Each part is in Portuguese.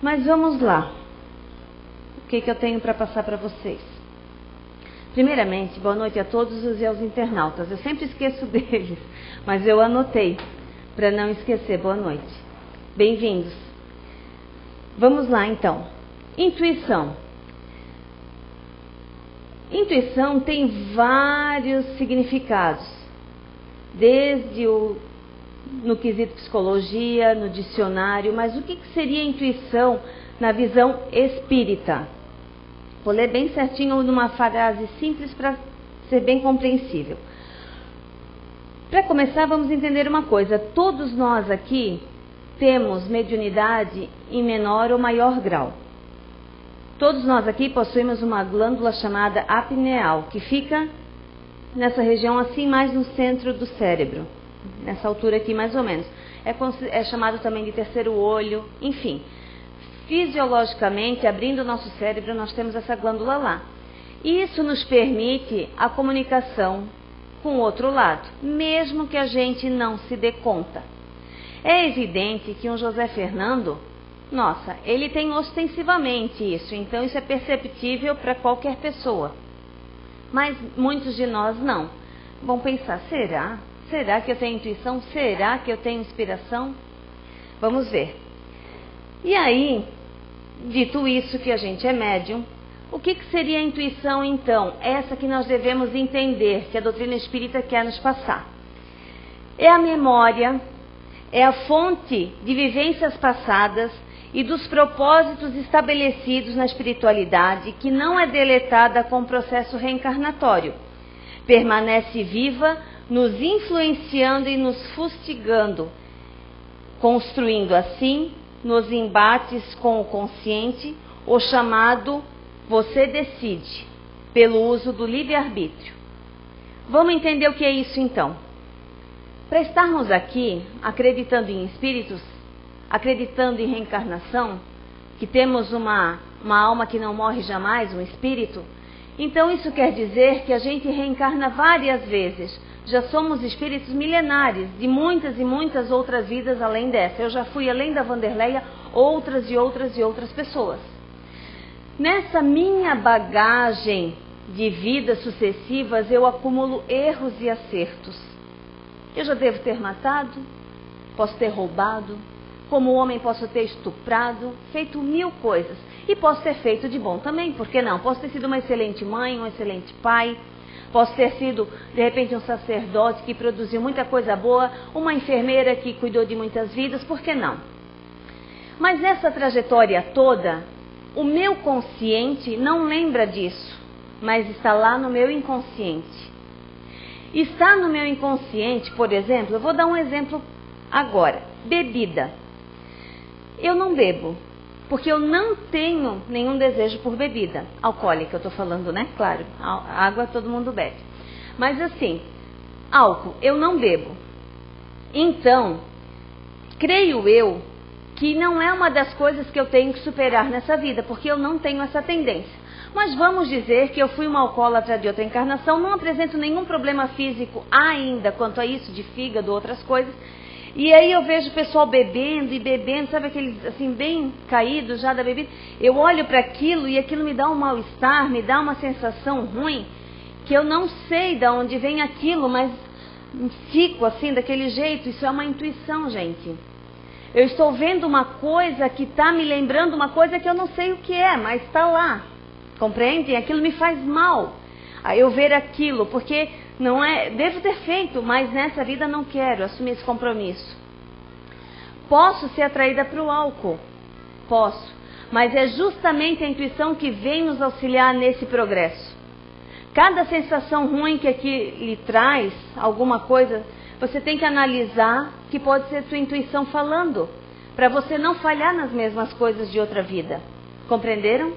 Mas vamos lá. O que eu tenho para passar para vocês? Primeiramente, boa noite a todos os internautas. Eu sempre esqueço deles, mas eu anotei para não esquecer. Boa noite. Bem-vindos. Vamos lá, então. Intuição. Intuição tem vários significados. Desde no quesito psicologia, no dicionário, mas o que seria intuição na visão espírita? Vou ler bem certinho numa frase simples para ser bem compreensível. Para começar, vamos entender uma coisa. Todos nós aqui temos mediunidade em menor ou maior grau. Todos nós aqui possuímos uma glândula chamada apineal, que fica nessa região assim, mais no centro do cérebro. Nessa altura aqui, mais ou menos. É chamado também de terceiro olho, enfim. Fisiologicamente, abrindo o nosso cérebro, nós temos essa glândula lá. E isso nos permite a comunicação com o outro lado, mesmo que a gente não se dê conta. É evidente que um José Fernando, nossa, ele tem ostensivamente isso, então isso é perceptível para qualquer pessoa. Mas muitos de nós não. Vão pensar, será? Será que eu tenho intuição? Será que eu tenho inspiração? Vamos ver. E aí, dito isso que a gente é médium, o que seria a intuição então? Essa que nós devemos entender, que a doutrina espírita quer nos passar. É a memória, é a fonte de vivências passadas e dos propósitos estabelecidos na espiritualidade, que não é deletada com o processo reencarnatório. Permanece viva, nos influenciando e nos fustigando, construindo assim, nos embates com o consciente, o chamado você decide, pelo uso do livre-arbítrio. Vamos entender o que é isso então. Para estarmos aqui, acreditando em espíritos, acreditando em reencarnação, que temos uma alma que não morre jamais, um espírito, então isso quer dizer que a gente reencarna várias vezes. Já somos espíritos milenares, de muitas e muitas outras vidas além dessa. Eu já fui além da Vanderleia, outras e outras e outras pessoas. Nessa minha bagagem de vidas sucessivas, eu acumulo erros e acertos. Eu já devo ter matado, posso ter roubado, como homem posso ter estuprado, feito 1000 coisas. E posso ter feito de bom também, por que não? Posso ter sido uma excelente mãe, um excelente pai, posso ter sido, de repente, um sacerdote que produziu muita coisa boa, uma enfermeira que cuidou de muitas vidas, por que não? Mas nessa trajetória toda, o meu consciente não lembra disso, mas está lá no meu inconsciente. Está no meu inconsciente, por exemplo, eu vou dar um exemplo agora, bebida. Eu não bebo, porque eu não tenho nenhum desejo por bebida alcoólica, eu estou falando, né? Claro, água todo mundo bebe. Mas assim, álcool, eu não bebo. Então, creio eu que não é uma das coisas que eu tenho que superar nessa vida, porque eu não tenho essa tendência. Mas vamos dizer que eu fui uma alcoólatra de outra encarnação, não apresento nenhum problema físico ainda quanto a isso, de fígado, outras coisas. E aí eu vejo o pessoal bebendo e bebendo, sabe aqueles assim bem caídos já da bebida? Eu olho para aquilo e aquilo me dá um mal-estar, me dá uma sensação ruim, que eu não sei de onde vem aquilo, mas fico assim daquele jeito. Isso é uma intuição, gente. Eu estou vendo uma coisa que está me lembrando uma coisa que eu não sei o que é, mas está lá. Compreendem? Aquilo me faz mal. Aí eu ver aquilo, porque não é, devo ter feito, mas nessa vida não quero assumir esse compromisso. Posso ser atraída para o álcool? Posso. Mas é justamente a intuição que vem nos auxiliar nesse progresso. Cada sensação ruim que aqui lhe traz, alguma coisa, você tem que analisar que pode ser sua intuição falando, para você não falhar nas mesmas coisas de outra vida. Compreenderam?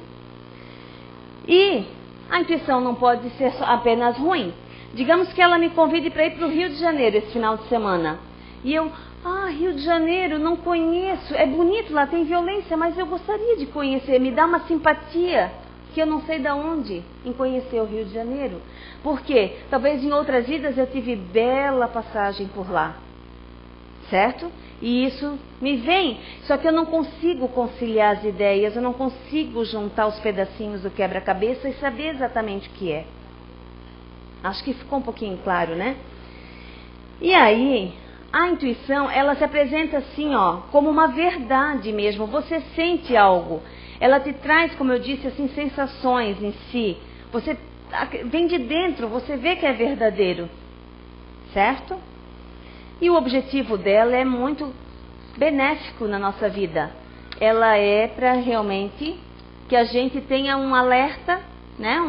E a intuição não pode ser apenas ruim. Digamos que ela me convide para ir para o Rio de Janeiro esse final de semana. E eu, Rio de Janeiro, não conheço. É bonito lá, tem violência, mas eu gostaria de conhecer. Me dá uma simpatia que eu não sei de onde em conhecer o Rio de Janeiro. Por quê? Talvez em outras vidas eu tive bela passagem por lá. Certo? E isso me vem, só que eu não consigo conciliar as ideias, eu não consigo juntar os pedacinhos do quebra-cabeça e saber exatamente o que é. Acho que ficou um pouquinho claro, né? E aí, a intuição, ela se apresenta assim, ó, como uma verdade mesmo. Você sente algo, ela te traz, como eu disse, assim, sensações em si. Você vem de dentro, você vê que é verdadeiro, certo? E o objetivo dela é muito benéfico na nossa vida. Ela é para realmente que a gente tenha um alerta, né?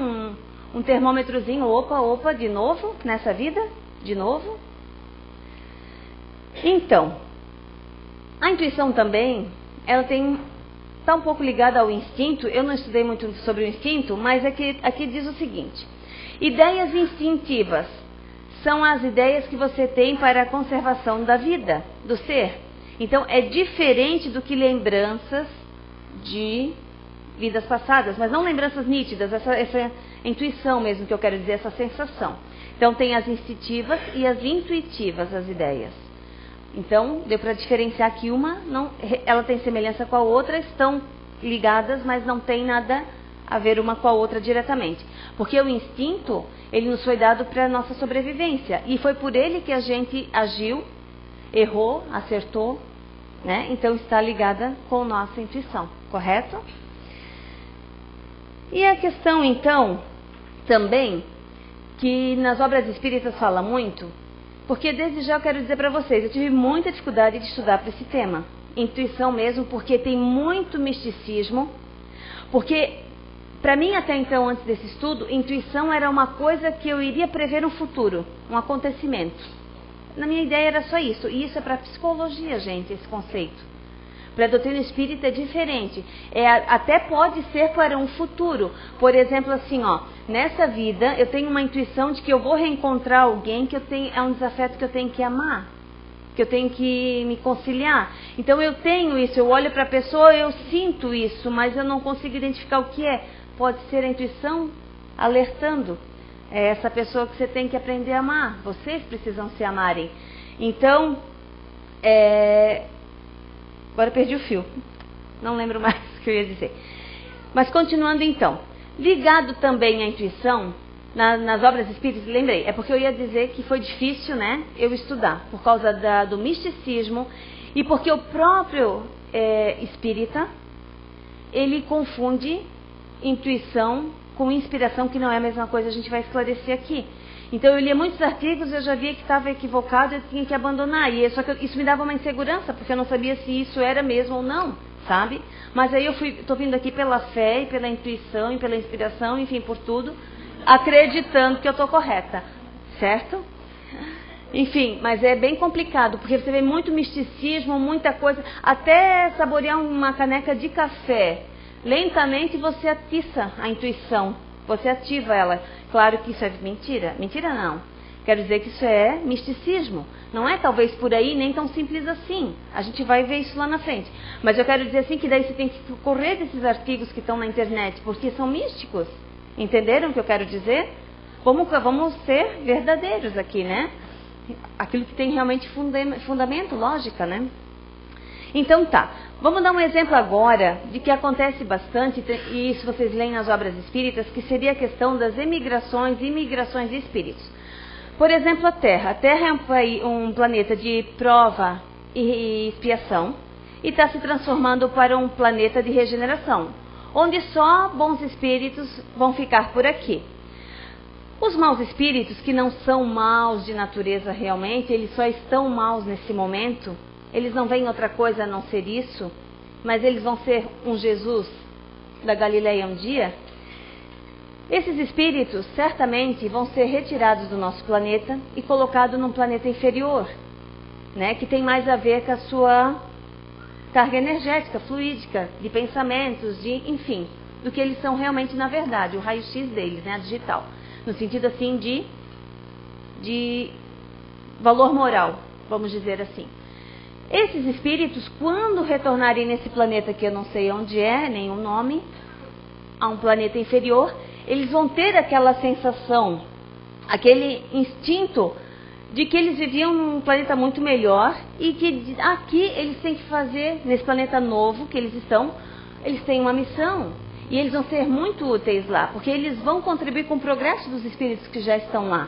Um termômetrozinho, opa, de novo nessa vida, de novo. Então, a intuição também, ela está um pouco ligada ao instinto. Eu não estudei muito sobre o instinto, mas aqui diz o seguinte: ideias instintivas são as ideias que você tem para a conservação da vida, do ser. Então, é diferente do que lembranças de vidas passadas, mas não lembranças nítidas, essa intuição mesmo que eu quero dizer, essa sensação. Então, tem as instintivas e as intuitivas, as ideias. Então, deu para diferenciar que ela tem semelhança com a outra, estão ligadas, mas não tem nada a ver uma com a outra diretamente. Porque o instinto, ele nos foi dado para a nossa sobrevivência. E foi por ele que a gente agiu, errou, acertou, né? Então está ligada com a nossa intuição, correto? E a questão, então, também, que nas obras espíritas fala muito, porque desde já eu quero dizer para vocês, eu tive muita dificuldade de estudar para esse tema. Intuição mesmo, porque tem muito misticismo, porque para mim, até então, antes desse estudo, intuição era uma coisa que eu iria prever um futuro, um acontecimento. Na minha ideia era só isso. E isso é para psicologia, gente, esse conceito. Para a doutrina espírita é diferente. Até pode ser para um futuro. Por exemplo, assim, ó, nessa vida eu tenho uma intuição de que eu vou reencontrar alguém que é um desafeto que eu tenho que amar, que eu tenho que me conciliar. Então eu tenho isso, eu olho para a pessoa, eu sinto isso, mas eu não consigo identificar o que é. Pode ser a intuição alertando. É essa pessoa que você tem que aprender a amar. Vocês precisam se amarem. Então, agora perdi o fio. Não lembro mais o que eu ia dizer. Mas continuando então. Ligado também à intuição, nas obras espíritas, lembrei, é porque eu ia dizer que foi difícil, né, eu estudar, por causa do misticismo e porque o próprio espírita, ele confunde intuição com inspiração, que não é a mesma coisa, a gente vai esclarecer aqui. Então eu lia muitos artigos, eu já via que estava equivocado, eu tinha que abandonar. Só que isso me dava uma insegurança, porque eu não sabia se isso era mesmo ou não, sabe? Mas aí eu estou vindo aqui pela fé e pela intuição e pela inspiração, enfim, por tudo, acreditando que eu estou correta, certo? Enfim, mas é bem complicado, porque você vê muito misticismo, muita coisa, até saborear uma caneca de café. Lentamente você atiça a intuição, você ativa ela. Claro que isso é mentira. Mentira não. Quero dizer que isso é misticismo. Não é talvez por aí nem tão simples assim. A gente vai ver isso lá na frente. Mas eu quero dizer assim que daí você tem que correr desses artigos que estão na internet, porque são místicos. Entenderam o que eu quero dizer? Vamos ser verdadeiros aqui, né? Aquilo que tem realmente fundamento, lógica, né? Então tá, vamos dar um exemplo agora de que acontece bastante, e isso vocês leem nas obras espíritas, que seria a questão das emigrações e imigrações de espíritos. Por exemplo, a Terra. A Terra é um planeta de prova e expiação, e está se transformando para um planeta de regeneração, onde só bons espíritos vão ficar por aqui. Os maus espíritos, que não são maus de natureza realmente, eles só estão maus nesse momento. Eles não veem outra coisa a não ser isso, mas eles vão ser um Jesus da Galileia um dia. Esses espíritos certamente vão ser retirados do nosso planeta e colocados num planeta inferior, né, que tem mais a ver com a sua carga energética, fluídica, de pensamentos, enfim, do que eles são realmente na verdade, o raio-x deles, né, a digital, no sentido assim de valor moral, vamos dizer assim. Esses espíritos, quando retornarem nesse planeta que eu não sei onde é, nem o nome, a um planeta inferior, eles vão ter aquela sensação, aquele instinto de que eles viviam num planeta muito melhor e que aqui eles têm que fazer, nesse planeta novo que eles estão, eles têm uma missão e eles vão ser muito úteis lá, porque eles vão contribuir com o progresso dos espíritos que já estão lá.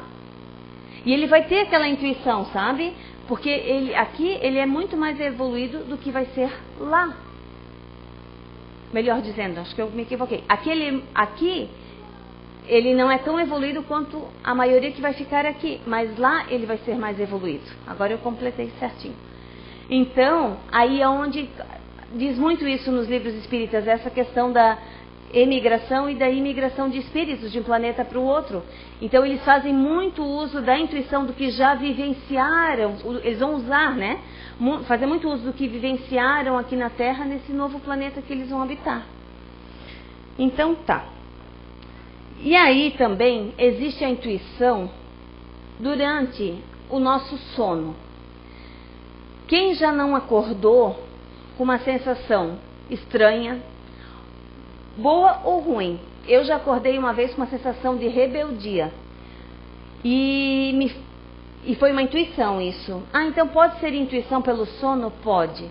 E ele vai ter aquela intuição, sabe? Porque aqui ele é muito mais evoluído do que vai ser lá. Melhor dizendo, acho que eu me equivoquei. Aqui ele não é tão evoluído quanto a maioria que vai ficar aqui, mas lá ele vai ser mais evoluído. Agora eu completei certinho. Então, aí é onde diz muito isso nos livros espíritas, essa questão da emigração e da imigração de espíritos de um planeta para o outro. Então eles fazem muito uso da intuição do que já vivenciaram, eles vão usar, né? Fazer muito uso do que vivenciaram aqui na Terra nesse novo planeta que eles vão habitar. Então tá. E aí também existe a intuição durante o nosso sono. Quem já não acordou com uma sensação estranha, boa ou ruim? Eu já acordei uma vez com uma sensação de rebeldia. E foi uma intuição isso. Ah, então pode ser intuição pelo sono? Pode.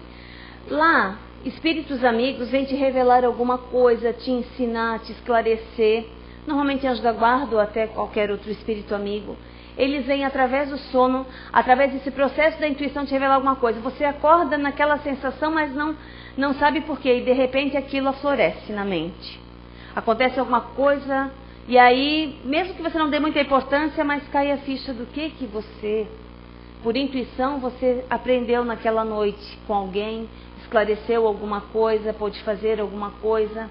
Lá, espíritos amigos vêm te revelar alguma coisa, te ensinar, te esclarecer. Normalmente anjo da guarda ou até qualquer outro espírito amigo. Eles vêm através do sono, através desse processo da intuição te revelar alguma coisa. Você acorda naquela sensação, mas não sabe por quê. E de repente aquilo aflorece na mente. Acontece alguma coisa e aí, mesmo que você não dê muita importância, mas cai a ficha do que você, por intuição, você aprendeu naquela noite com alguém, esclareceu alguma coisa, pôde fazer alguma coisa.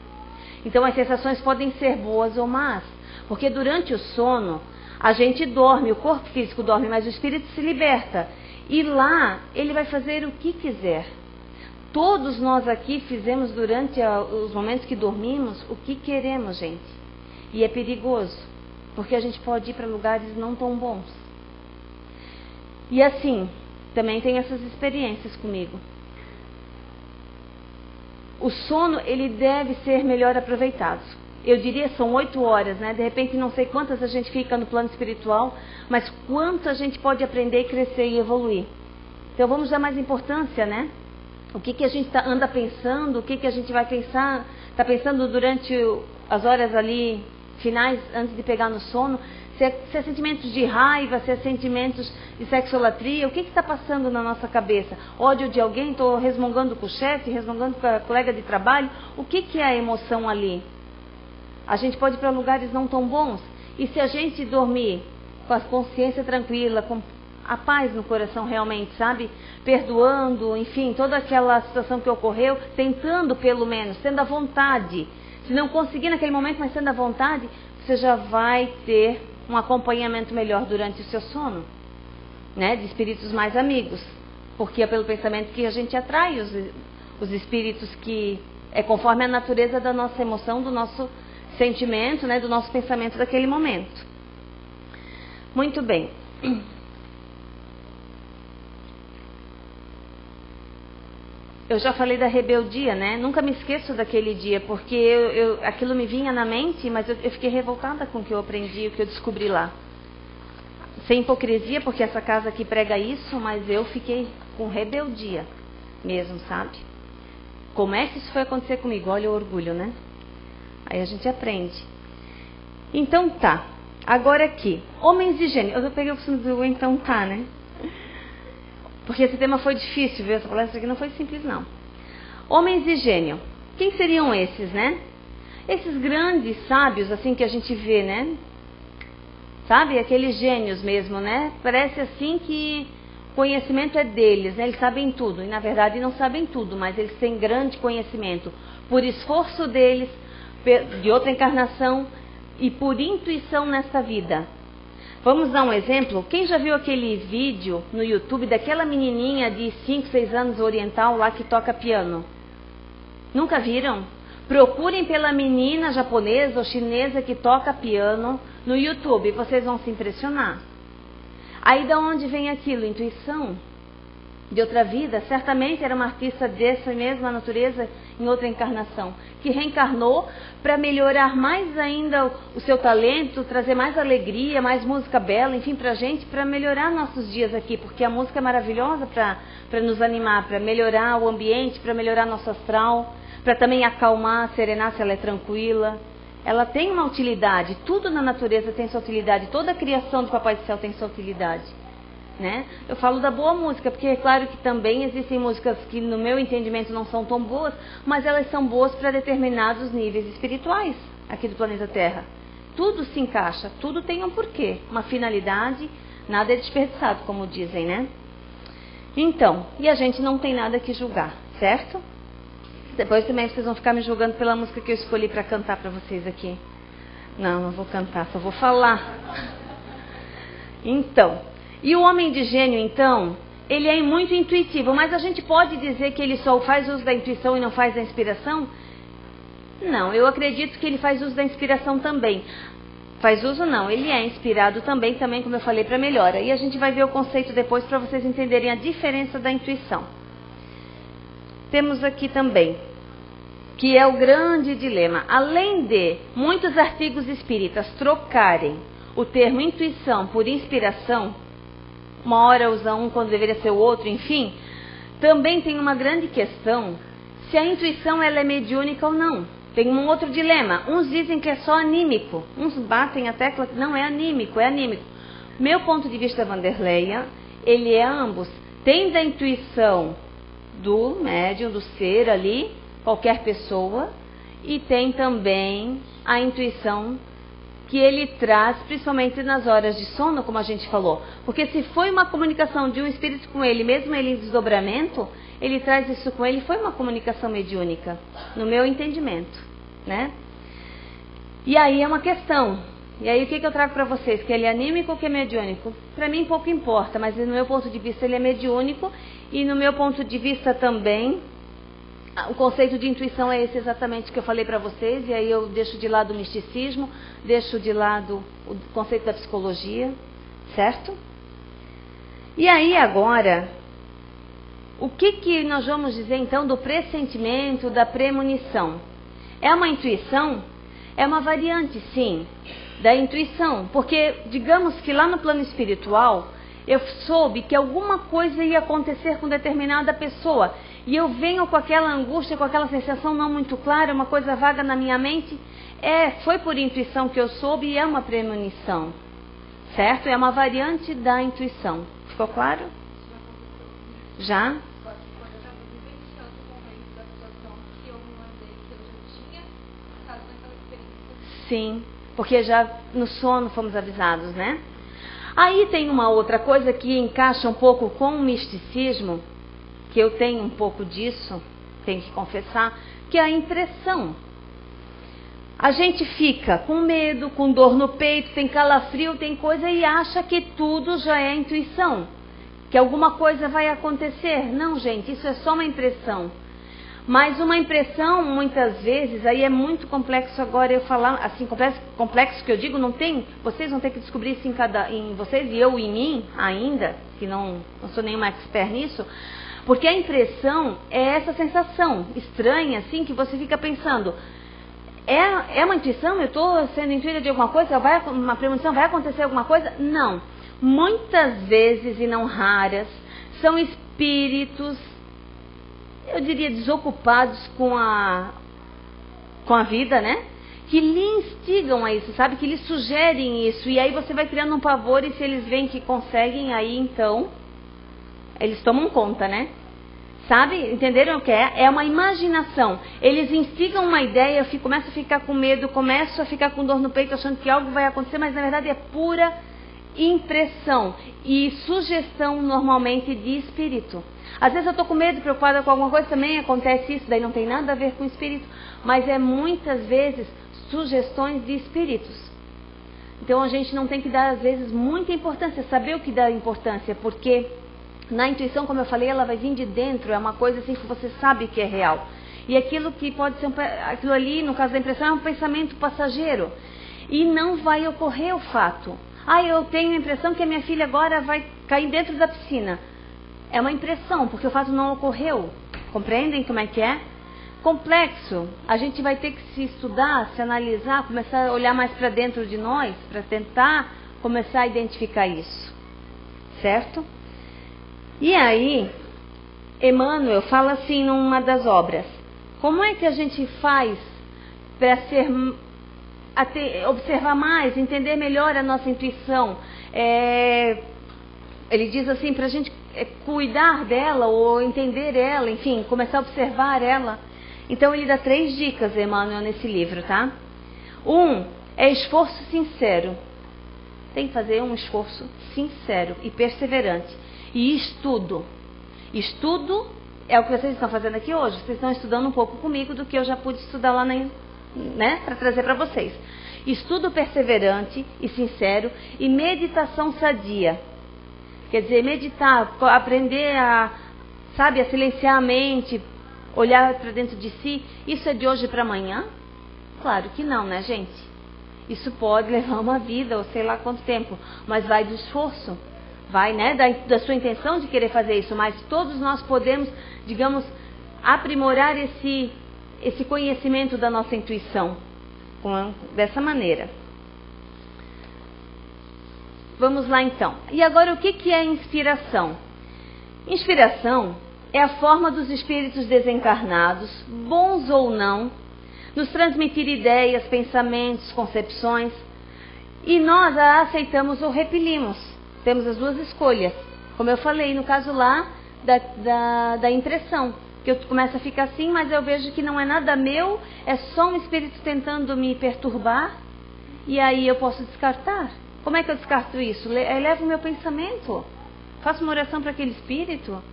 Então as sensações podem ser boas ou más, porque durante o sono a gente dorme, o corpo físico dorme, mas o espírito se liberta. E lá ele vai fazer o que quiser. Todos nós aqui fizemos durante os momentos que dormimos o que queremos, gente. E é perigoso, porque a gente pode ir para lugares não tão bons. E assim, também tem essas experiências comigo. O sono, ele deve ser melhor aproveitado. Eu diria são 8 horas, né? De repente não sei quantas a gente fica no plano espiritual, mas quanto a gente pode aprender, crescer e evoluir. Então vamos dar mais importância, né? O que a gente anda pensando, o que a gente vai pensar, está pensando durante as horas ali finais, antes de pegar no sono, se é sentimentos de raiva, se é sentimentos de sexolatria, o que está passando na nossa cabeça? Ódio de alguém, estou resmungando com o chefe, resmungando com a colega de trabalho, o que é a emoção ali? A gente pode ir para lugares não tão bons, e se a gente dormir com a consciência tranquila, com a paz no coração realmente, sabe? Perdoando, enfim, toda aquela situação que ocorreu, tentando pelo menos, tendo a vontade. Se não conseguir naquele momento, mas tendo a vontade, você já vai ter um acompanhamento melhor durante o seu sono, né? De espíritos mais amigos. Porque é pelo pensamento que a gente atrai os espíritos que é conforme a natureza da nossa emoção, do nosso sentimento, né? Do nosso pensamento daquele momento. Muito bem. Eu já falei da rebeldia, né? Nunca me esqueço daquele dia, porque aquilo me vinha na mente, mas eu fiquei revoltada com o que eu aprendi, o que eu descobri lá. Sem hipocrisia, porque essa casa aqui prega isso, mas eu fiquei com rebeldia mesmo, sabe? Como é que isso foi acontecer comigo? Olha o orgulho, né? Aí a gente aprende. Então tá. Agora aqui, homens de gênio. Eu peguei o costume do então tá, né? Porque esse tema foi difícil, viu? Essa palestra aqui não foi simples, não. Homens de gênio. Quem seriam esses, né? Esses grandes sábios, assim, que a gente vê, né? Sabe? Aqueles gênios mesmo, né? Parece assim que o conhecimento é deles, né? Eles sabem tudo. E, na verdade, não sabem tudo, mas eles têm grande conhecimento. Por esforço deles, de outra encarnação e por intuição nesta vida. Vamos dar um exemplo? Quem já viu aquele vídeo no YouTube daquela menininha de 5, 6 anos oriental lá que toca piano? Nunca viram? Procurem pela menina japonesa ou chinesa que toca piano no YouTube, vocês vão se impressionar. Aí da onde vem aquilo? Intuição. de outra vida, certamente era uma artista dessa mesma natureza em outra encarnação, que reencarnou para melhorar mais ainda o seu talento, trazer mais alegria, mais música bela, enfim, para a gente, para melhorar nossos dias aqui, porque a música é maravilhosa para nos animar, para melhorar o ambiente, para melhorar nosso astral, para também acalmar, serenar se ela é tranquila. Ela tem uma utilidade, tudo na natureza tem sua utilidade, toda a criação do Papai do Céu tem sua utilidade. Né? Eu falo da boa música, porque é claro que também existem músicas que no meu entendimento não são tão boas, mas elas são boas para determinados níveis espirituais aqui do planeta Terra. Tudo se encaixa, tudo tem um porquê, uma finalidade, nada é desperdiçado, como dizem, né? Então, e a gente não tem nada que julgar, certo? Depois também vocês vão ficar me julgando pela música que eu escolhi para cantar para vocês aqui. Não vou cantar, só vou falar. Então, e o homem de gênio, então, ele é muito intuitivo, mas a gente pode dizer que ele só faz uso da intuição e não faz da inspiração? Não, eu acredito que ele faz uso da inspiração também. Faz uso não, ele é inspirado também como eu falei, para melhora. E a gente vai ver o conceito depois para vocês entenderem a diferença da intuição. Temos aqui também, que é o grande dilema. Além de muitos artigos espíritas trocarem o termo intuição por inspiração, uma hora usa um quando deveria ser o outro, enfim, também tem uma grande questão se a intuição ela é mediúnica ou não. Tem um outro dilema. Uns dizem que é só anímico, uns batem a tecla que não é anímico, é anímico. Meu ponto de vista, Vanderleia, ele é ambos. Tem da intuição do médium, do ser ali, qualquer pessoa, e tem também a intuição que ele traz, principalmente nas horas de sono, como a gente falou. Porque se foi uma comunicação de um espírito com ele, mesmo ele em desdobramento, ele traz isso com ele, foi uma comunicação mediúnica, no meu entendimento, né? E aí é uma questão. E aí o que eu trago para vocês? Que ele é anímico ou que é mediúnico? Para mim pouco importa, mas no meu ponto de vista ele é mediúnico, e no meu ponto de vista também, o conceito de intuição é esse exatamente que eu falei para vocês, e aí eu deixo de lado o misticismo, deixo de lado o conceito da psicologia, certo? E aí agora, o que nós vamos dizer então do pressentimento, da premonição? É uma intuição? É uma variante, sim, da intuição, porque digamos que lá no plano espiritual, eu soube que alguma coisa ia acontecer com determinada pessoa, e eu venho com aquela angústia, com aquela sensação não muito clara, uma coisa vaga na minha mente. Foi por intuição que eu soube e é uma premonição, certo? É uma variante da intuição. Ficou claro? Já? Sim, porque já no sono fomos avisados, né? Aí tem uma outra coisa que encaixa um pouco com o misticismo, que eu tenho um pouco disso, tenho que confessar, que é a impressão. A gente fica com medo, com dor no peito, tem calafrio, tem coisa e acha que tudo já é intuição, que alguma coisa vai acontecer. Não, gente, isso é só uma impressão. Mas uma impressão, muitas vezes, aí é muito complexo agora eu falar, assim, complexo que eu digo, não tem, vocês vão ter que descobrir isso em vocês e eu em mim ainda, que não sou nenhuma expert nisso, porque a impressão é essa sensação estranha, assim, que você fica pensando, é uma intuição? Eu estou sendo intuída de alguma coisa? Uma premonição? Vai acontecer alguma coisa? Não. Muitas vezes, e não raras, são espíritos, eu diria, desocupados com a vida, né? Que lhe instigam a isso, sabe? Que lhe sugerem isso. E aí você vai criando um pavor e se eles veem que conseguem, aí então, eles tomam conta, né? Sabe? Entenderam o que é? É uma imaginação. Eles instigam uma ideia, eu começo a ficar com medo, começo a ficar com dor no peito, achando que algo vai acontecer, mas na verdade é pura impressão e sugestão normalmente de espírito. Às vezes eu estou com medo, preocupada com alguma coisa, também acontece isso, daí não tem nada a ver com espírito, mas é muitas vezes sugestões de espíritos. Então a gente não tem que dar às vezes muita importância, saber o que dá importância, porque na intuição, como eu falei, ela vai vir de dentro, é uma coisa assim que você sabe que é real. E aquilo que pode ser, aquilo ali, no caso da impressão, é um pensamento passageiro. E não vai ocorrer o fato. Eu tenho a impressão que a minha filha agora vai cair dentro da piscina. é uma impressão, porque o fato não ocorreu. Compreendem como é que é? Complexo, a gente vai ter que se estudar, se analisar, começar a olhar mais para dentro de nós, para tentar começar a identificar isso. Certo? E aí, Emmanuel fala assim numa das obras: como é que a gente faz para observar mais, entender melhor a nossa intuição? Ele diz assim, para a gente cuidar dela ou entender ela, enfim, começar a observar ela. Então ele dá 3 dicas, Emmanuel, nesse livro, tá? 1 é esforço sincero. Tem que fazer um esforço sincero e perseverante. E estudo. Estudo é o que vocês estão fazendo aqui hoje. Vocês estão estudando um pouco comigo do que eu já pude estudar lá, né, para trazer para vocês. Estudo perseverante e sincero e meditação sadia. Quer dizer, meditar, aprender a silenciar a mente, olhar para dentro de si. Isso é de hoje para amanhã? Claro que não, né, gente? Isso pode levar uma vida, ou sei lá quanto tempo, mas vai do esforço, vai, né, da sua intenção de querer fazer isso. Mas todos nós podemos, digamos, aprimorar esse conhecimento da nossa intuição dessa maneira. Vamos lá então. E agora, o que é inspiração? Inspiração é a forma dos espíritos desencarnados, bons ou não, nos transmitir ideias, pensamentos, concepções, e nós a aceitamos ou repelimos. Temos as 2 escolhas. Como eu falei, no caso lá da impressão, que eu começo a ficar assim, mas eu vejo que não é nada meu, é só um espírito tentando me perturbar, e aí eu posso descartar. Como é que eu descarto isso? Elevo o meu pensamento, faço uma oração para aquele espírito.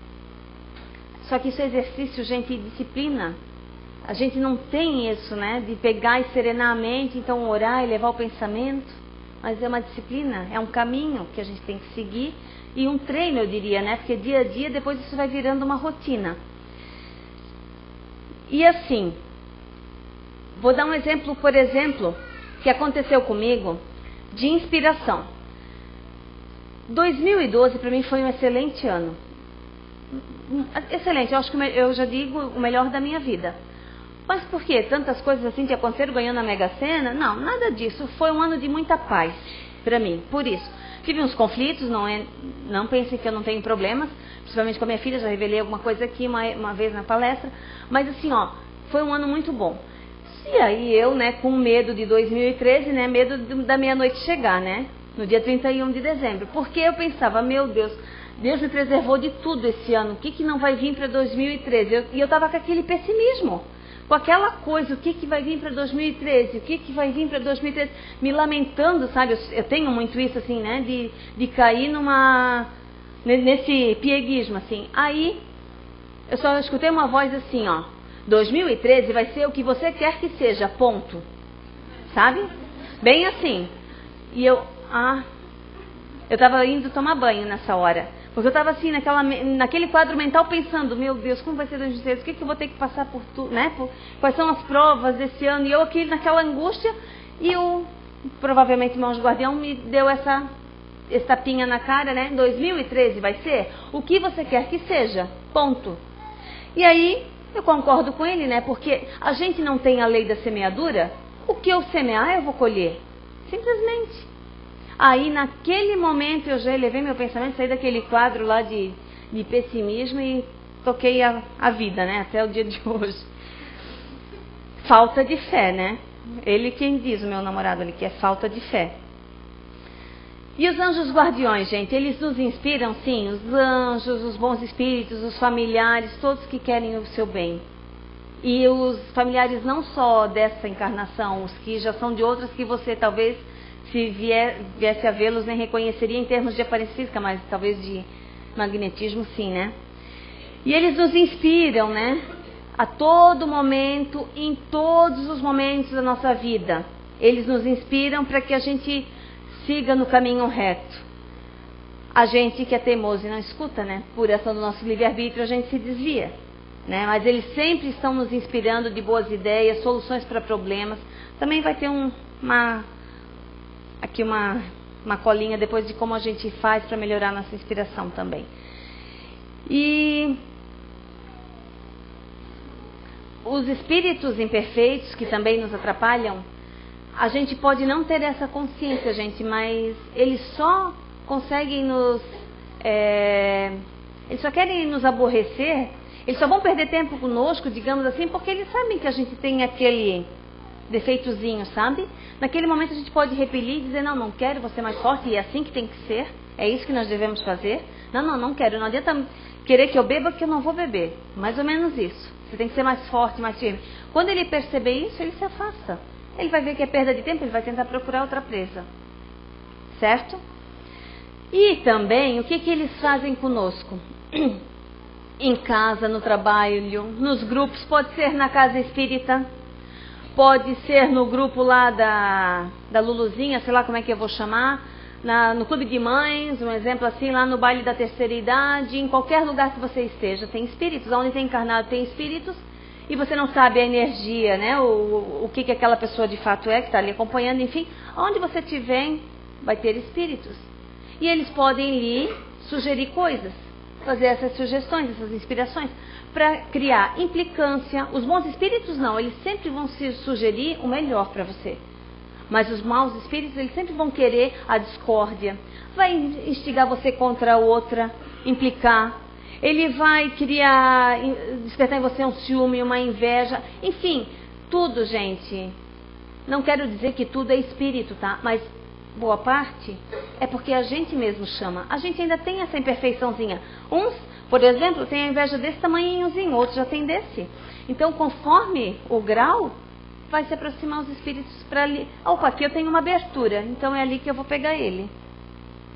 Só que isso é exercício, gente, e disciplina. A gente não tem isso, né, de pegar e serenar a mente, então orar e levar o pensamento. Mas é uma disciplina, é um caminho que a gente tem que seguir. E um treino, eu diria, né, porque dia a dia depois isso vai virando uma rotina. E assim, vou dar um exemplo, por exemplo, que aconteceu comigo, de inspiração. 2012 para mim foi um excelente ano. Excelente, eu acho que eu já digo o melhor da minha vida. Mas por quê? Tantas coisas assim que aconteceram ganhando a Mega Sena? Não, nada disso. Foi um ano de muita paz para mim, por isso. Tive uns conflitos, não pensem que eu não tenho problemas, principalmente com a minha filha, já revelei alguma coisa aqui uma vez na palestra. Mas assim, foi um ano muito bom. E aí eu, né, com medo de 2013, né, medo da meia-noite chegar, né, no dia 31 de dezembro. Porque eu pensava, meu Deus me preservou de tudo esse ano, o que não vai vir para 2013? E eu estava com aquele pessimismo, com aquela coisa, o que vai vir para 2013? O que vai vir para 2013? Me lamentando, sabe? Eu tenho muito isso, assim, né, de cair nesse pieguismo, assim. Aí, eu só escutei uma voz assim, 2013 vai ser o que você quer que seja, ponto. Sabe? Bem assim. E eu estava indo tomar banho nessa hora. Porque eu estava assim, naquele quadro mental pensando, meu Deus, como vai ser 2013? O que eu vou ter que passar por tudo, né? Quais são as provas desse ano? E eu aqui naquela angústia, e provavelmente o irmão guardião me deu essa tapinha na cara, né? 2013 vai ser o que você quer que seja, ponto. E aí, eu concordo com ele, né? Porque a gente não tem a lei da semeadura. O que eu semear, eu vou colher. Simplesmente. Aí, naquele momento, eu já elevei meu pensamento, saí daquele quadro lá de pessimismo e toquei a vida, né? Até o dia de hoje. Falta de fé, né? Ele quem diz, o meu namorado ali, que é falta de fé. E os anjos guardiões, gente, eles nos inspiram, sim, os anjos, os bons espíritos, os familiares, todos que querem o seu bem. E os familiares não só dessa encarnação, os que já são de outras que você talvez, se viesse a vê-los, nem reconheceria em termos de aparência física, mas talvez de magnetismo, sim, né? E eles nos inspiram, né? A todo momento, em todos os momentos da nossa vida. Eles nos inspiram para que a gente siga no caminho reto. A gente que é teimoso e não escuta, né? Por ação do nosso livre-arbítrio, a gente se desvia, né? Mas eles sempre estão nos inspirando de boas ideias, soluções para problemas. Também vai ter uma colinha depois de como a gente faz para melhorar a nossa inspiração também. E os espíritos imperfeitos, que também nos atrapalham, a gente pode não ter essa consciência, gente, mas eles só conseguem eles só querem nos aborrecer, eles só vão perder tempo conosco, digamos assim, porque eles sabem que a gente tem aquele defeitozinho, sabe? Naquele momento a gente pode repelir e dizer, não quero, vou ser mais forte, e é assim que tem que ser, é isso que nós devemos fazer. Não quero, não adianta querer que eu beba, que eu não vou beber. Mais ou menos isso. Você tem que ser mais forte, mais firme. Quando ele perceber isso, ele se afasta. Ele vai ver que é perda de tempo, ele vai tentar procurar outra presa. Certo? E também, o que eles fazem conosco? Em casa, no trabalho, nos grupos, pode ser na casa espírita, pode ser no grupo lá da Luluzinha, sei lá como é que eu vou chamar, no clube de mães, um exemplo assim, lá no baile da terceira idade, em qualquer lugar que você esteja, tem espíritos, onde tem encarnado tem espíritos, e você não sabe a energia, né, o que aquela pessoa de fato é, que está ali acompanhando, enfim, onde você estiver, vai ter espíritos. E eles podem lhe sugerir coisas, fazer essas sugestões, essas inspirações, para criar implicância. Os bons espíritos não, eles sempre vão se sugerir o melhor para você. Mas os maus espíritos, eles sempre vão querer a discórdia. Vai instigar você contra a outra, implicar. Ele vai despertar em você um ciúme, uma inveja. Enfim, tudo, gente. Não quero dizer que tudo é espírito, tá? Mas boa parte é porque a gente mesmo chama. A gente ainda tem essa imperfeiçãozinha. Uns, por exemplo, tem a inveja desse tamanhozinho, outros já tem desse. Então, conforme o grau, vai se aproximar os espíritos para ali. Opa, aqui eu tenho uma abertura, então é ali que eu vou pegar ele.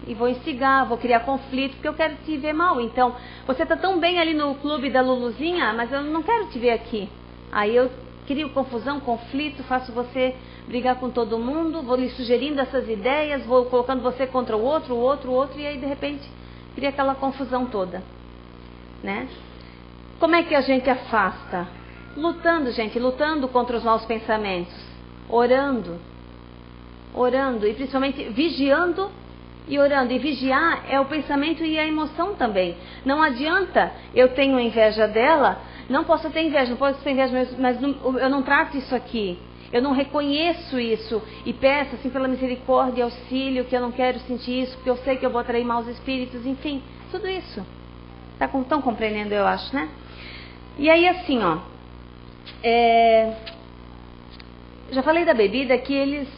E vou instigar, vou criar conflito, porque eu quero te ver mal. Então, você está tão bem ali no clube da Luluzinha, mas eu não quero te ver aqui. Aí eu crio confusão, conflito, faço você brigar com todo mundo, vou lhe sugerindo essas ideias, vou colocando você contra o outro, e aí de repente cria aquela confusão toda. Né? Como é que a gente afasta? Lutando, gente, lutando contra os maus pensamentos, orando, e principalmente vigiando e orando. E vigiar é o pensamento e a emoção também. Não adianta eu tenho inveja dela, não posso ter inveja, mas eu não trato isso aqui, eu não reconheço isso e peço assim pela misericórdia e auxílio, que eu não quero sentir isso, porque eu sei que eu vou atrair maus espíritos, enfim, tudo isso. Estão compreendendo, eu acho, né? E aí assim, ó, já falei da bebida, que eles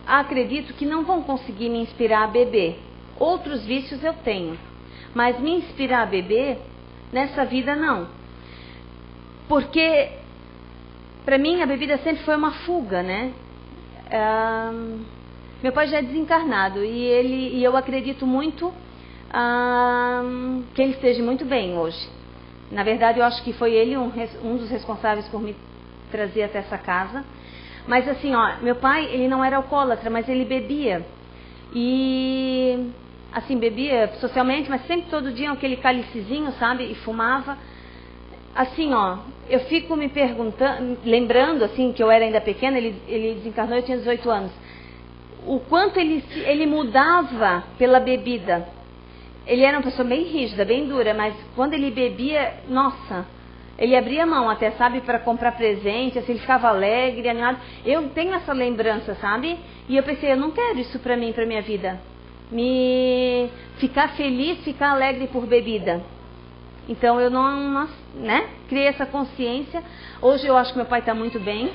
acredito que não vão conseguir me inspirar a beber. Outros vícios eu tenho, mas me inspirar a beber nessa vida não, porque para mim a bebida sempre foi uma fuga, né? Meu pai já é desencarnado e eu acredito muito que ele esteja muito bem hoje. Na verdade, eu acho que foi ele um dos responsáveis por me trazer até essa casa. Mas assim, ó, meu pai, ele não era alcoólatra, mas ele bebia. E, assim, bebia socialmente, mas sempre todo dia aquele cálicezinho, sabe? E fumava. Assim, ó, eu fico me perguntando, lembrando, assim, que eu era ainda pequena, ele desencarnou, eu tinha 18 anos. O quanto ele mudava pela bebida. Ele era uma pessoa bem rígida, bem dura, mas quando ele bebia, nossa, ele abria mão até, sabe, para comprar presente, assim, ele ficava alegre, animado. Eu tenho essa lembrança, sabe? E eu pensei, eu não quero isso para mim, para minha vida. Ficar feliz, ficar alegre por bebida. Então eu não, né, criei essa consciência. Hoje eu acho que meu pai está muito bem.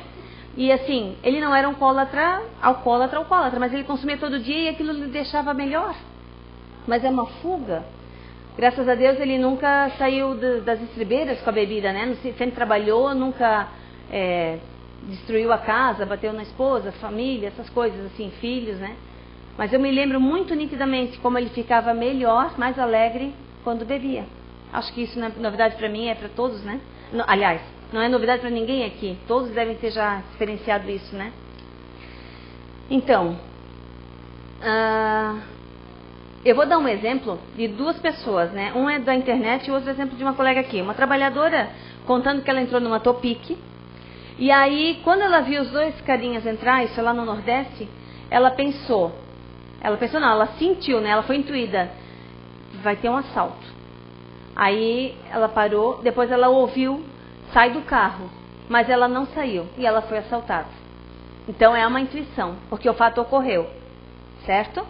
E assim, ele não era um alcoólatra, mas ele consumia todo dia e aquilo lhe deixava melhor. Mas é uma fuga. Graças a Deus ele nunca saiu das estribeiras com a bebida, né? Sempre trabalhou, nunca destruiu a casa, bateu na esposa, família, essas coisas assim, filhos, né? Mas eu me lembro muito nitidamente como ele ficava melhor, mais alegre quando bebia. Acho que isso não é novidade para mim, é para todos, né? Aliás, não é novidade para ninguém aqui. Todos devem ter já experienciado isso, né? Então, eu vou dar um exemplo de duas pessoas, né? Um é da internet e o outro é exemplo de uma colega aqui. Uma trabalhadora contando que ela entrou numa Topic. E aí, quando ela viu os dois carinhas entrar, isso lá no Nordeste, ela sentiu, né? Ela foi intuída. Vai ter um assalto. Aí ela parou, depois ela ouviu, sai do carro, mas ela não saiu e ela foi assaltada. Então é uma intuição, porque o fato ocorreu, certo?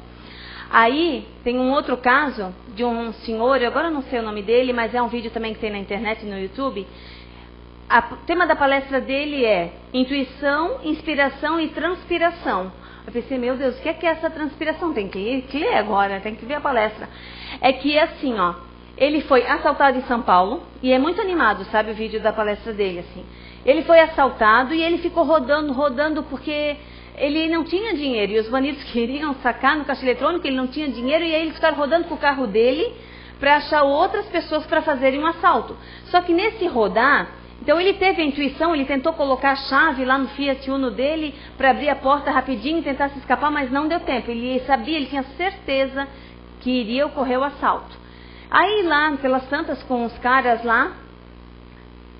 Aí tem um outro caso de um senhor, eu agora não sei o nome dele, mas é um vídeo também que tem na internet, no YouTube. O tema da palestra dele é intuição, inspiração e transpiração. Eu pensei, meu Deus, o que é essa transpiração? Tem que ler agora, tem que ver a palestra. É que assim, ó, ele foi assaltado em São Paulo, e é muito animado, sabe, o vídeo da palestra dele, assim. Ele foi assaltado e ele ficou rodando, porque ele não tinha dinheiro, e os bandidos queriam sacar no caixa eletrônico, ele não tinha dinheiro, e aí ele ficou rodando com o carro dele para achar outras pessoas para fazerem um assalto. Só que nesse rodar, então ele teve a intuição, ele tentou colocar a chave lá no Fiat Uno dele para abrir a porta rapidinho e tentar se escapar, mas não deu tempo. Ele sabia, ele tinha certeza que iria ocorrer o assalto. Aí lá, pelas tantas com os caras lá,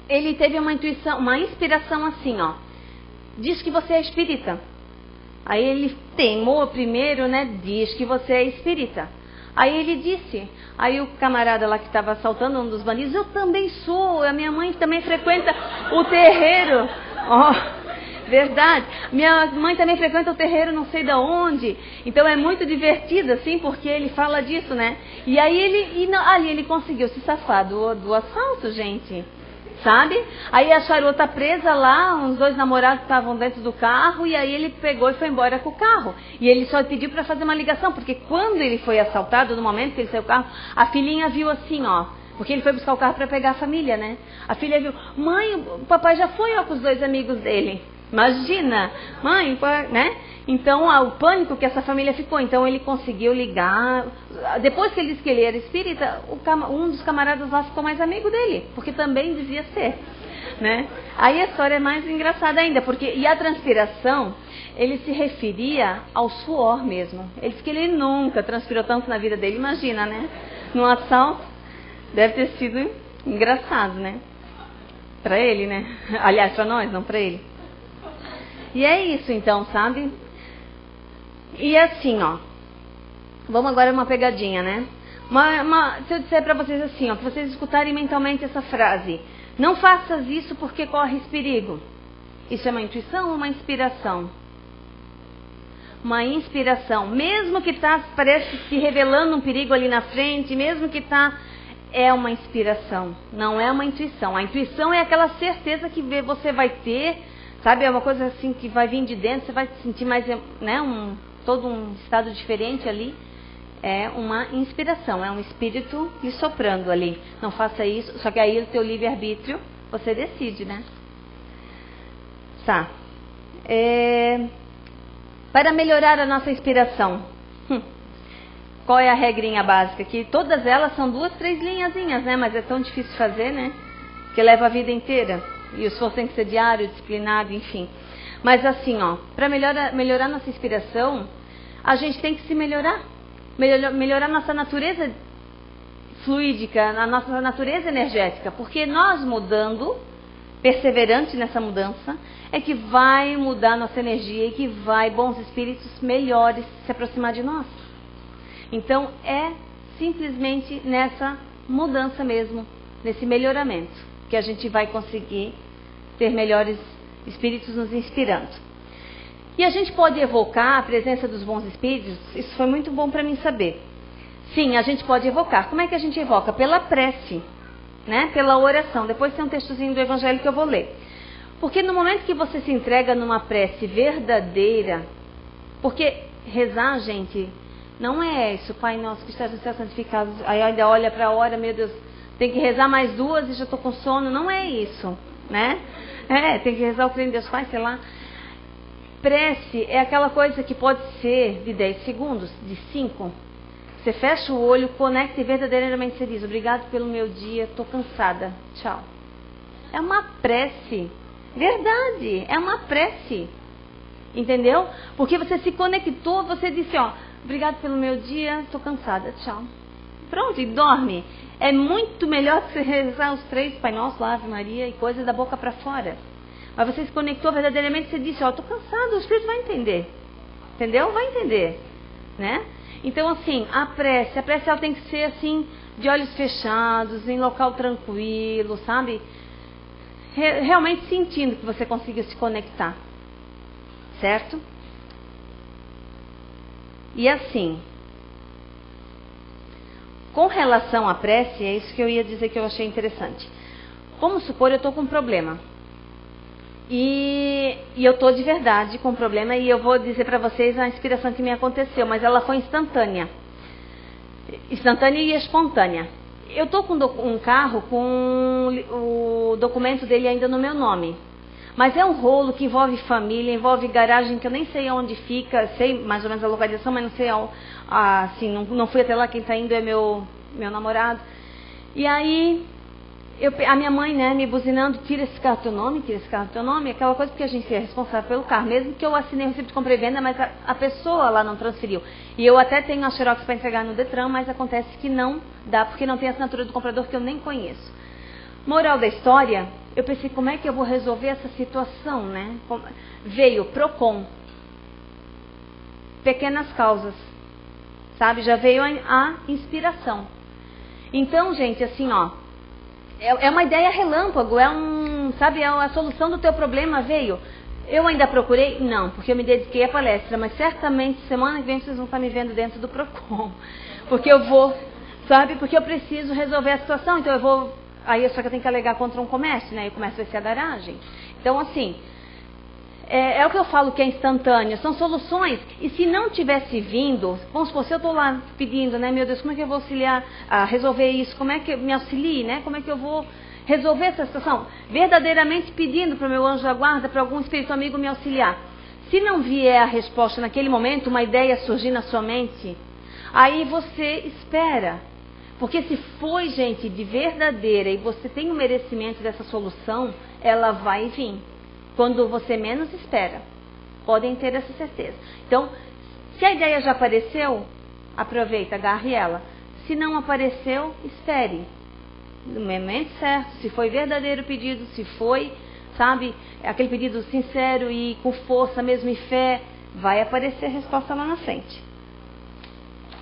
ele teve uma intuição, uma inspiração assim, ó. Diz que você é espírita. Aí ele teimou primeiro, né? Diz que você é espírita. Aí ele disse, aí o camarada lá que estava assaltando, um dos bandidos, eu também sou, a minha mãe também frequenta o terreiro. Ó, verdade. Minha mãe também frequenta o terreiro não sei de onde. Então é muito divertido, assim, porque ele fala disso, né? E aí ele conseguiu se safar do assalto, gente. Sabe? Aí a charota presa lá, uns dois namorados estavam dentro do carro, e aí ele pegou e foi embora com o carro. E ele só pediu para fazer uma ligação, porque quando ele foi assaltado, no momento que ele saiu do carro, a filhinha viu assim, ó, porque ele foi buscar o carro para pegar a família, né? A filha viu, mãe, o papai já foi ó, com os dois amigos dele. Imagina, mãe, né? Então, o pânico que essa família ficou. Então, ele conseguiu ligar. Depois que ele disse que ele era espírita, um dos camaradas lá ficou mais amigo dele, porque também devia ser, né? Aí a história é mais engraçada ainda, e a transpiração, ele se referia ao suor mesmo. Ele disse que ele nunca transpirou tanto na vida dele. Imagina, né? Num assalto, deve ter sido engraçado, né? Para ele, né? Aliás, para nós, não para ele. E é isso então, sabe? E assim, ó. Vamos agora uma pegadinha, né? Se eu disser para vocês assim, ó, que vocês escutarem mentalmente essa frase: não faças isso porque corres perigo. Isso é uma intuição ou uma inspiração? Uma inspiração. Mesmo que parece se revelando um perigo ali na frente, mesmo que é uma inspiração, não é uma intuição. A intuição é aquela certeza que você vai ter. Sabe, é uma coisa assim que vai vir de dentro, você vai sentir mais, né, todo um estado diferente ali. É uma inspiração, é um espírito lhe soprando ali. Não faça isso, só que aí o teu livre-arbítrio, você decide, né? Tá. Para melhorar a nossa inspiração, qual é a regrinha básica? Que todas elas são 2, 3 linhazinhas, né? Mas é tão difícil de fazer, né? Que leva a vida inteira. E o esforço tem que ser diário, disciplinado, enfim. Mas assim, ó, para melhorar nossa inspiração, a gente tem que se melhorar. Melhorar nossa natureza fluídica, a nossa natureza energética. Porque nós mudando, perseverante nessa mudança, é que vai mudar nossa energia e que vai bons espíritos melhores se aproximar de nós. Então é simplesmente nessa mudança mesmo, nesse melhoramento, que a gente vai conseguir ter melhores espíritos nos inspirando. E a gente pode evocar a presença dos bons espíritos? Isso foi muito bom para mim saber. Sim, a gente pode evocar. Como é que a gente evoca? Pela prece, né? Pela oração. Depois tem um textozinho do Evangelho que eu vou ler. Porque no momento que você se entrega numa prece verdadeira, porque rezar, gente, não é isso, Pai nosso que estás no céu santificado, aí ainda olha para a hora, meu Deus, tem que rezar mais 2 e já estou com sono. Não é isso, né? Tem que rezar o crente de Deus Pai, sei lá. Prece é aquela coisa que pode ser de 10 segundos, de 5. Você fecha o olho, conecta e verdadeiramente você diz: obrigado pelo meu dia, estou cansada, tchau. É uma prece. Verdade, é uma prece. Entendeu? Porque você se conectou, você disse, ó, obrigado pelo meu dia, estou cansada, tchau. Pronto, e dorme. É muito melhor que você rezar os 3 Pai Nosso, Ave Maria e coisas da boca para fora. Mas você se conectou verdadeiramente, você disse, ó, estou cansado, o Espírito vai entender. Entendeu? Vai entender, né? Então, assim, a prece ela tem que ser assim, de olhos fechados, em local tranquilo, sabe? Realmente sentindo que você consiga se conectar, certo? E assim, com relação à prece, é isso que eu ia dizer que eu achei interessante. Vamos supor, eu estou com um problema. E eu estou de verdade com um problema e eu vou dizer para vocês a inspiração que me aconteceu, mas ela foi instantânea. Instantânea e espontânea. Eu estou com um carro com o documento dele ainda no meu nome. Mas é um rolo que envolve família, envolve garagem, que eu nem sei onde fica, sei mais ou menos a localização, mas não sei, assim, não fui até lá, quem está indo é meu namorado. E aí, a minha mãe, né, me buzinando, tira esse carro do teu nome, aquela coisa que a gente é responsável pelo carro, mesmo que eu assinei o recibo de compra e venda, mas a pessoa lá não transferiu. E eu até tenho a xerox para entregar no Detran, mas acontece que não dá, porque não tem a assinatura do comprador, que eu nem conheço. Moral da história, eu pensei, como é que eu vou resolver essa situação, né? Veio PROCON, pequenas causas, sabe? Já veio a inspiração. Então, gente, assim, ó, é uma ideia relâmpago, sabe, é a solução do teu problema veio. Eu ainda procurei? Não, porque eu me dediquei à palestra, mas certamente semana que vem vocês vão estar me vendo dentro do PROCON, porque eu vou, sabe, porque eu preciso resolver a situação, então eu vou, aí só que eu tenho que alegar contra um comércio, né, e o comércio vai ser a garagem. Então, assim, é o que eu falo que é instantâneo, são soluções, e se não tivesse vindo, vamos supor, se eu estou lá pedindo, né, meu Deus, como é que eu vou auxiliar a resolver isso, como é que eu me auxilie, né, como é que eu vou resolver essa situação, verdadeiramente pedindo para o meu anjo da guarda, para algum espírito amigo me auxiliar. Se não vier a resposta naquele momento, uma ideia surgir na sua mente, aí você espera, porque se foi, gente, de verdadeira, e você tem o merecimento dessa solução, ela vai vir. Quando você menos espera. Podem ter essa certeza. Então, se a ideia já apareceu, aproveita, agarre ela. Se não apareceu, espere. No momento certo, se foi verdadeiro o pedido, se foi, sabe, aquele pedido sincero e com força mesmo e fé, vai aparecer a resposta lá na frente.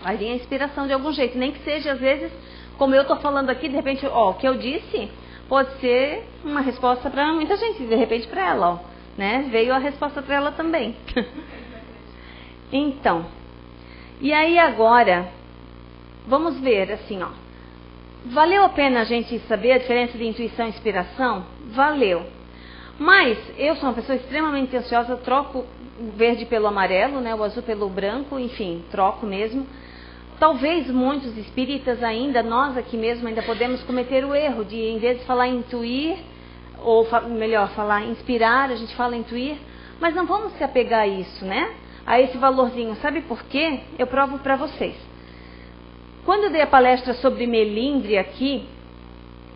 Vai vir a inspiração de algum jeito. Nem que seja, às vezes, como eu estou falando aqui, de repente, ó, o que eu disse pode ser uma resposta para muita gente, de repente para ela, ó, né? Veio a resposta para ela também. Então, e aí agora, vamos ver assim, ó. Valeu a pena a gente saber a diferença de intuição e inspiração? Valeu. Mas eu sou uma pessoa extremamente ansiosa, troco o verde pelo amarelo, né? O azul pelo branco, enfim, troco mesmo. Talvez muitos espíritas ainda, nós aqui mesmo, ainda podemos cometer o erro de, em vez de falar intuir, ou melhor, falar inspirar, a gente fala intuir, mas não vamos se apegar a isso, né? A esse valorzinho. Sabe por quê? Eu provo para vocês. Quando eu dei a palestra sobre melindre aqui,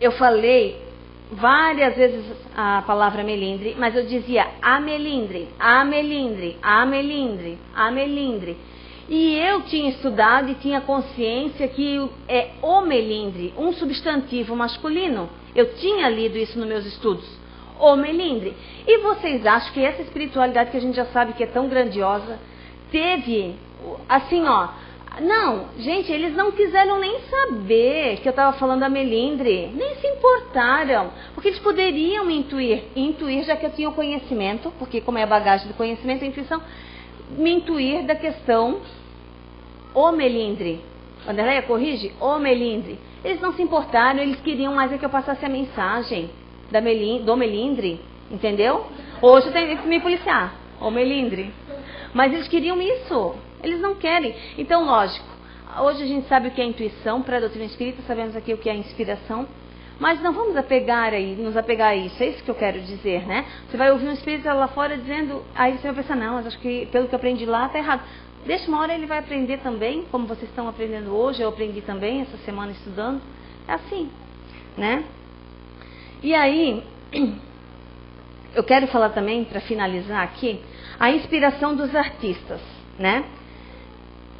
eu falei várias vezes a palavra melindre, mas eu dizia a melindre, a melindre, a melindre, a melindre. E eu tinha estudado e tinha consciência que é o melindre, um substantivo masculino. Eu tinha lido isso nos meus estudos. O melindre. E vocês acham que essa espiritualidade que a gente já sabe que é tão grandiosa, teve, assim, ó... Não, gente, eles não quiseram nem saber que eu estava falando da melindre. Nem se importaram. Porque eles poderiam intuir, já que eu tinha o conhecimento, porque como é a bagagem do conhecimento, a intuição... me intuir da questão o melindre. Vanderleia, corrige? O melindre. Eles não se importaram, eles queriam mais é que eu passasse a mensagem do melindre, entendeu? Hoje eu tenho que me policiar, o melindre. Mas eles queriam isso, eles não querem. Então, lógico, hoje a gente sabe o que é intuição, para a doutrina espírita sabemos aqui o que é inspiração. Mas não vamos nos apegar a isso, é isso que eu quero dizer, né? Você vai ouvir um espírita lá fora dizendo, aí você vai pensar, não, mas acho que pelo que eu aprendi lá está errado. Deixa uma hora ele vai aprender também, como vocês estão aprendendo hoje, eu aprendi também essa semana estudando. É assim, né? E aí, eu quero falar também, para finalizar aqui, a inspiração dos artistas, né?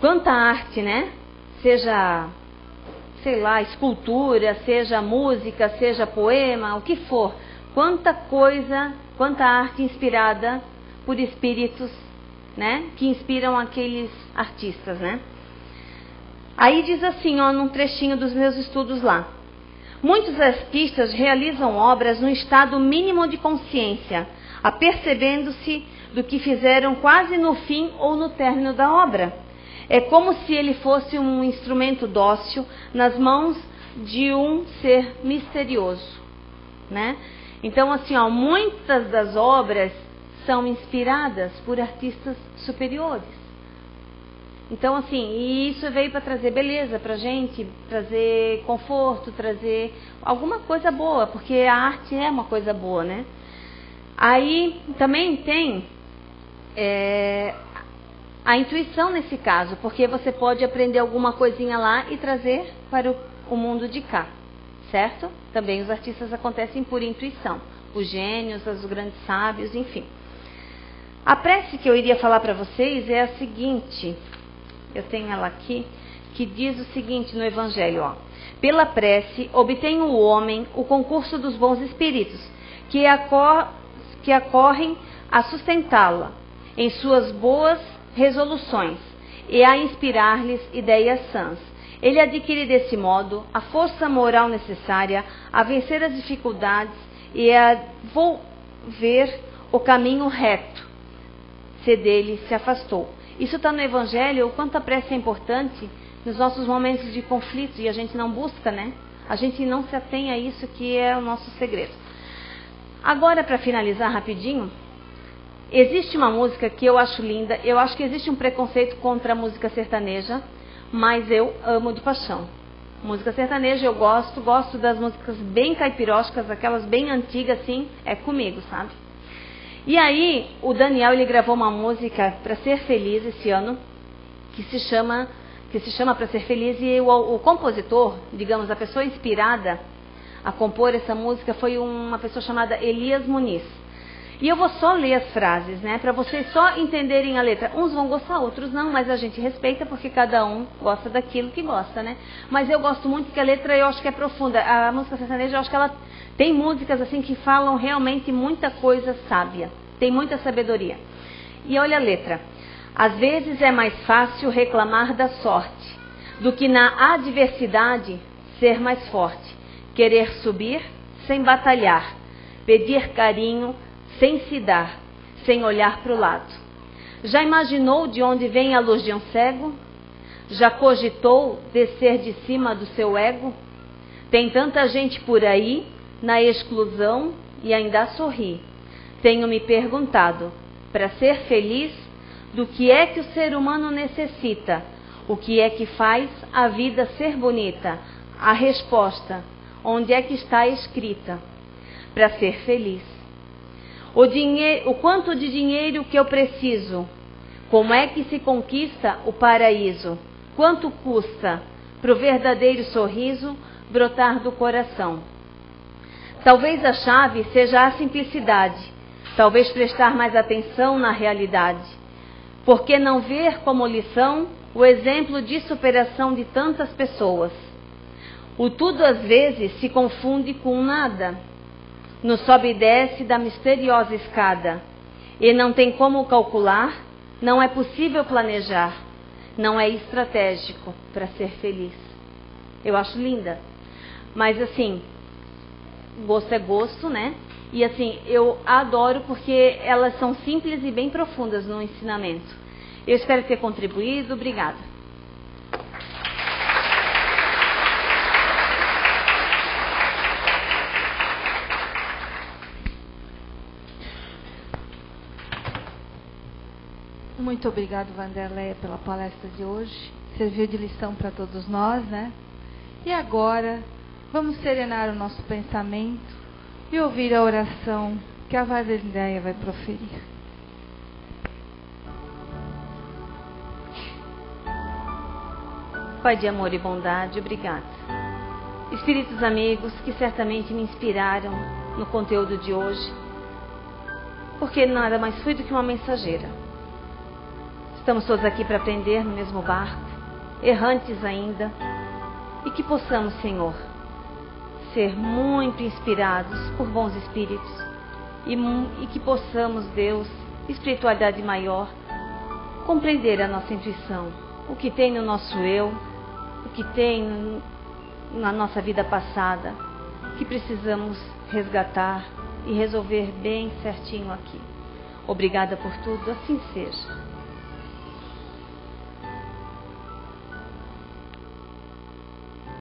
Quanta arte, né? Seja... sei lá, escultura, seja música, seja poema, o que for. Quanta coisa, quanta arte inspirada por espíritos, né? Que inspiram aqueles artistas, né? Aí diz assim, ó, num trechinho dos meus estudos lá. Muitos artistas realizam obras no estado mínimo de consciência, apercebendo-se do que fizeram quase no fim ou no término da obra. É como se ele fosse um instrumento dócil nas mãos de um ser misterioso, né? Então, assim, ó, muitas das obras são inspiradas por artistas superiores. Então, assim, e isso veio para trazer beleza para a gente, trazer conforto, trazer alguma coisa boa, porque a arte é uma coisa boa, né? Aí também tem a intuição nesse caso, porque você pode aprender alguma coisinha lá e trazer para o mundo de cá, certo? Também os artistas acontecem por intuição, os gênios, os grandes sábios, enfim. A prece que eu iria falar para vocês é a seguinte, eu tenho ela aqui, que diz o seguinte no Evangelho, ó. Pela prece obtém o homem o concurso dos bons espíritos, que acorrem a sustentá-la em suas boas resoluções e a inspirar-lhes ideias sãs. Ele adquire desse modo a força moral necessária a vencer as dificuldades e a volver o caminho reto, se dele se afastou. Isso está no Evangelho, o quanto a prece é importante nos nossos momentos de conflito, e a gente não busca, né? A gente não se atém a isso, que é o nosso segredo. Agora, para finalizar rapidinho, existe uma música que eu acho linda. Eu acho que existe um preconceito contra a música sertaneja, mas eu amo de paixão. Música sertaneja eu gosto das músicas bem caipiróticas, aquelas bem antigas assim, é comigo, sabe? E aí, o Daniel, ele gravou uma música para ser feliz esse ano, que se chama Para Ser Feliz, e o compositor, digamos, a pessoa inspirada a compor essa música foi uma pessoa chamada Elias Muniz. E eu vou só ler as frases, né, para vocês só entenderem a letra. Uns vão gostar, outros não, mas a gente respeita porque cada um gosta daquilo que gosta, né? Mas eu gosto muito porque a letra eu acho que é profunda. A música sertaneja, eu acho que ela tem músicas assim que falam realmente muita coisa sábia. Tem muita sabedoria. E olha a letra. Às vezes é mais fácil reclamar da sorte do que na adversidade ser mais forte. Querer subir sem batalhar. Pedir carinho sem se dar, sem olhar para o lado. Já imaginou de onde vem a luz de um cego? Já cogitou descer de cima do seu ego? Tem tanta gente por aí, na exclusão, e ainda sorri. Tenho me perguntado, para ser feliz, do que é que o ser humano necessita? O que é que faz a vida ser bonita? A resposta, onde é que está escrita? Para ser feliz. O quanto de dinheiro que eu preciso? Como é que se conquista o paraíso? Quanto custa para o verdadeiro sorriso brotar do coração? Talvez a chave seja a simplicidade, talvez prestar mais atenção na realidade. Por que não ver como lição o exemplo de superação de tantas pessoas? O tudo às vezes se confunde com nada. No sobe e desce da misteriosa escada. E não tem como calcular, não é possível planejar, não é estratégico para ser feliz. Eu acho linda. Mas assim, gosto é gosto, né? E assim, eu adoro porque elas são simples e bem profundas no ensinamento. Eu espero ter contribuído. Obrigada. Muito obrigado, Vanderleia, pela palestra de hoje. Serviu de lição para todos nós, né? E agora, vamos serenar o nosso pensamento e ouvir a oração que a Vanderleia vai proferir. Pai de amor e bondade, obrigada. Espíritos amigos que certamente me inspiraram no conteúdo de hoje, porque nada mais fui do que uma mensageira. Estamos todos aqui para aprender no mesmo barco, errantes ainda, e que possamos, Senhor, ser muito inspirados por bons espíritos e que possamos, Deus, espiritualidade maior, compreender a nossa intuição, o que tem no nosso eu, que tem na nossa vida passada, que precisamos resgatar e resolver bem certinho aqui. Obrigada por tudo, assim seja.